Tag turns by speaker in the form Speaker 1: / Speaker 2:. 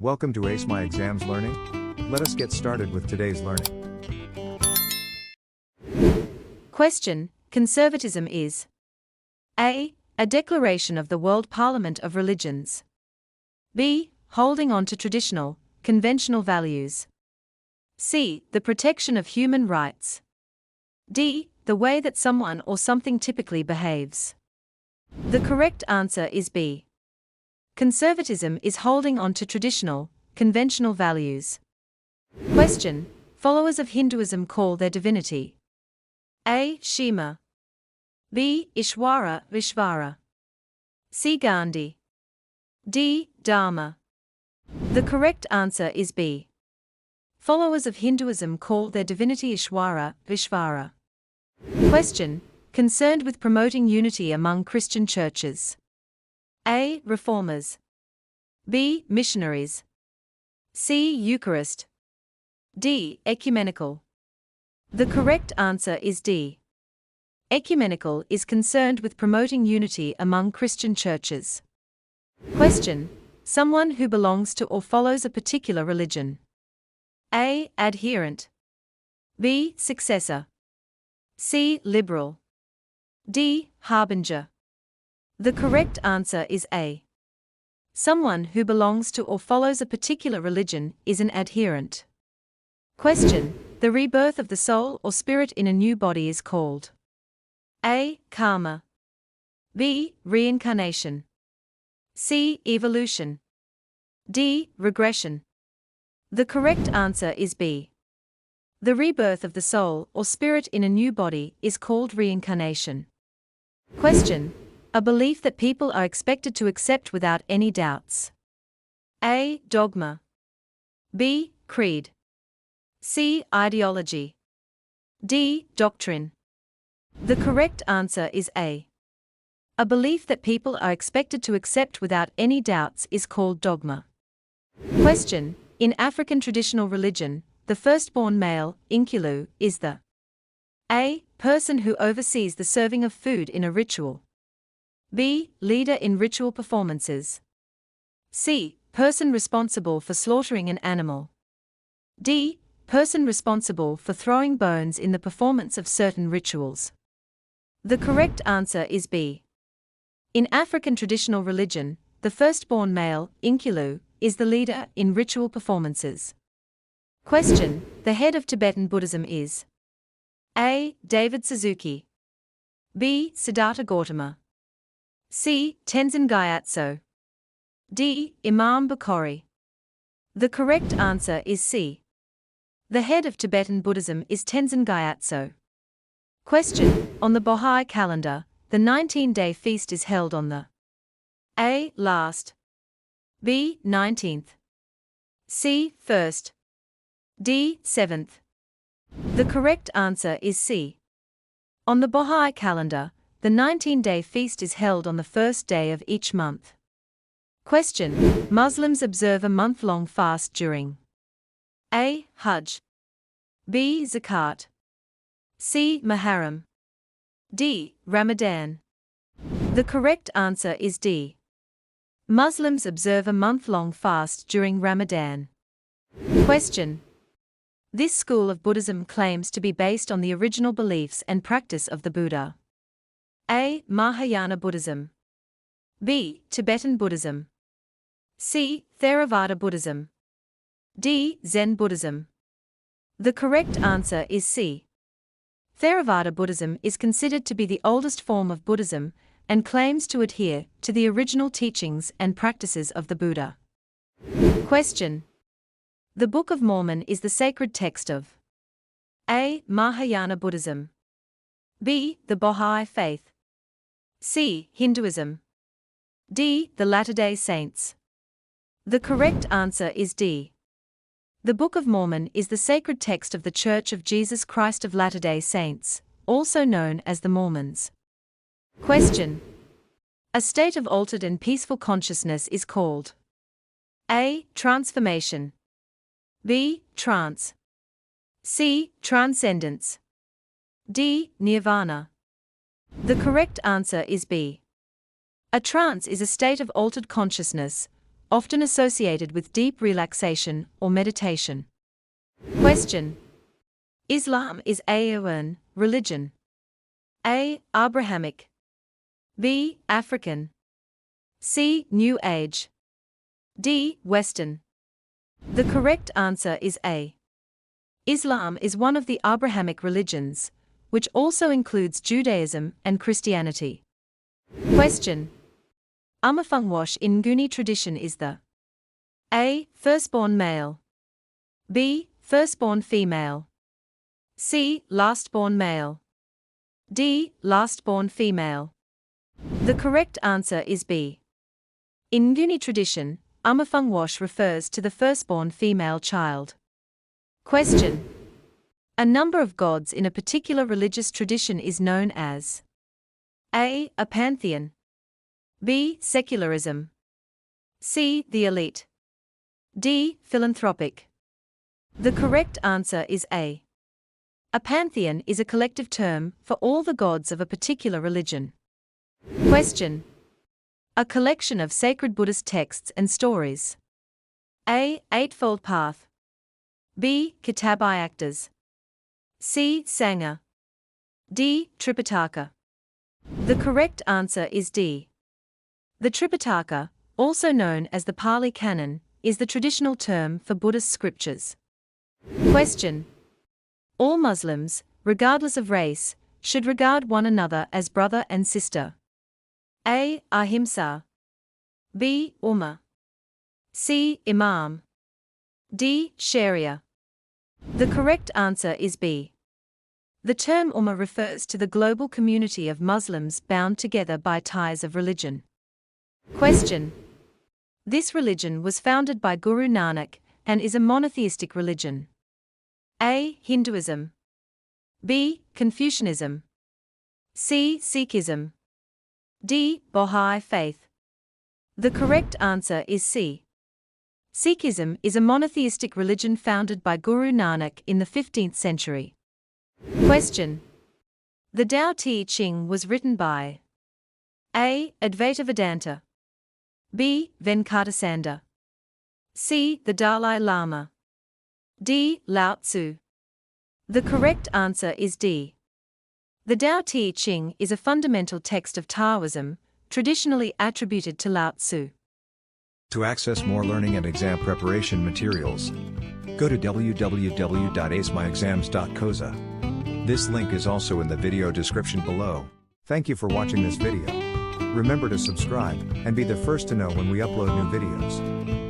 Speaker 1: Welcome to Ace My Exams Learning. Let us get started with today's learning.
Speaker 2: Question: Conservatism is A. A declaration of the World Parliament of Religions. B. Holding on to traditional, conventional values. C. The protection of human rights. D. The way that someone or something typically behaves. The correct answer is B. Conservatism is holding on to traditional, conventional values. Question: Followers of Hinduism call their divinity A. Shima. B. Ishwara, Vishvara. C. Gandhi. D. Dharma. The correct answer is B. Followers of Hinduism call their divinity Ishwara, Vishvara. Question: Concerned with promoting unity among Christian churches. A. Reformers. B. Missionaries. C. Eucharist. D. Ecumenical. The correct answer is D. Ecumenical is concerned with promoting unity among Christian churches. Question: Someone who belongs to or follows a particular religion. A. Adherent. B. Successor. C. Liberal. D. Harbinger. The correct answer is A. Someone who belongs to or follows a particular religion is an adherent. Question: The rebirth of the soul or spirit in a new body is called A. Karma. B. Reincarnation. C. Evolution. D. Regression. The correct answer is B. The rebirth of the soul or spirit in a new body is called reincarnation. Question: A belief that people are expected to accept without any doubts. A. Dogma. B. Creed. C. Ideology. D. Doctrine. The correct answer is A. A belief that people are expected to accept without any doubts is called dogma. Question: In African traditional religion, the firstborn male, Inkulu, is the A. Person who oversees the serving of food in a ritual. B. Leader in ritual performances. C. Person responsible for slaughtering an animal. D. Person responsible for throwing bones in the performance of certain rituals. The correct answer is B. In African traditional religion, the firstborn male, Inkulu, is the leader in ritual performances. Question: The head of Tibetan Buddhism is A. David Suzuki. B. Siddhartha Gautama. C. Tenzin Gyatso. D. Imam Bukhari. The correct answer is C. The head of Tibetan Buddhism is Tenzin Gyatso. Question: On the Baha'i calendar, the 19-day feast is held on the A. Last. B. 19th. C. 1st. D. 7th. The correct answer is C. On the Baha'i calendar, the 19-day feast is held on the first day of each month. Question: Muslims observe a month-long fast during A. Hajj. B. Zakat. C. Muharram. D. Ramadan. The correct answer is D. Muslims observe a month-long fast during Ramadan. Question: This school of Buddhism claims to be based on the original beliefs and practice of the Buddha. A. Mahayana Buddhism. B. Tibetan Buddhism. C. Theravada Buddhism. D. Zen Buddhism. The correct answer is C. Theravada Buddhism is considered to be the oldest form of Buddhism and claims to adhere to the original teachings and practices of the Buddha. Question: The Book of Mormon is the sacred text of A. Mahayana Buddhism. B. The Baha'i Faith. C. Hinduism. D. The Latter-day Saints. The correct answer is D. The Book of Mormon is the sacred text of the Church of Jesus Christ of Latter-day Saints, also known as the Mormons. Question: A state of altered and peaceful consciousness is called A. Transformation. B. Trance. C. Transcendence. D. Nirvana. The correct answer is B. A trance is a state of altered consciousness, often associated with deep relaxation or meditation. Question. Islam is an religion. A. Abrahamic. B. African. C. New Age. D. Western. The correct answer is A. Islam is one of the Abrahamic religions, which also includes Judaism and Christianity. Question. Amafungwash in Nguni tradition is the A. Firstborn male. B. Firstborn female. C. Lastborn male. D. Lastborn female. The correct answer is B. In Nguni tradition, Amafungwash refers to the firstborn female child. Question. A number of gods in a particular religious tradition is known as A. A pantheon. B. Secularism. C. The elite. D. Philanthropic. The correct answer is A. A pantheon is a collective term for all the gods of a particular religion. Question. A collection of sacred Buddhist texts and stories. A. Eightfold Path. B. Kitab-i-Actas. C. Sangha. D. Tripitaka. The correct answer is D. The Tripitaka, also known as the Pali Canon, is the traditional term for Buddhist scriptures. Question. All Muslims, regardless of race, should regard one another as brother and sister. A. Ahimsa. B. Ummah. C. Imam. D. Sharia. The correct answer is B. The term Ummah refers to the global community of Muslims bound together by ties of religion. Question. This religion was founded by Guru Nanak and is a monotheistic religion. A. Hinduism. B. Confucianism. C. Sikhism. D. Baha'i faith. The correct answer is C. Sikhism is a monotheistic religion founded by Guru Nanak in the 15th century. Question. The Tao Te Ching was written by A. Advaita Vedanta. B. Venkatasanda. C. The Dalai Lama. D. Lao Tzu. The correct answer is D. The Tao Te Ching is a fundamental text of Taoism, traditionally attributed to Lao Tzu.
Speaker 1: To access more learning and exam preparation materials, go to www.acemyexams.coza. This link is also in the video description below. Thank you for watching this video. Remember to subscribe and be the first to know when we upload new videos.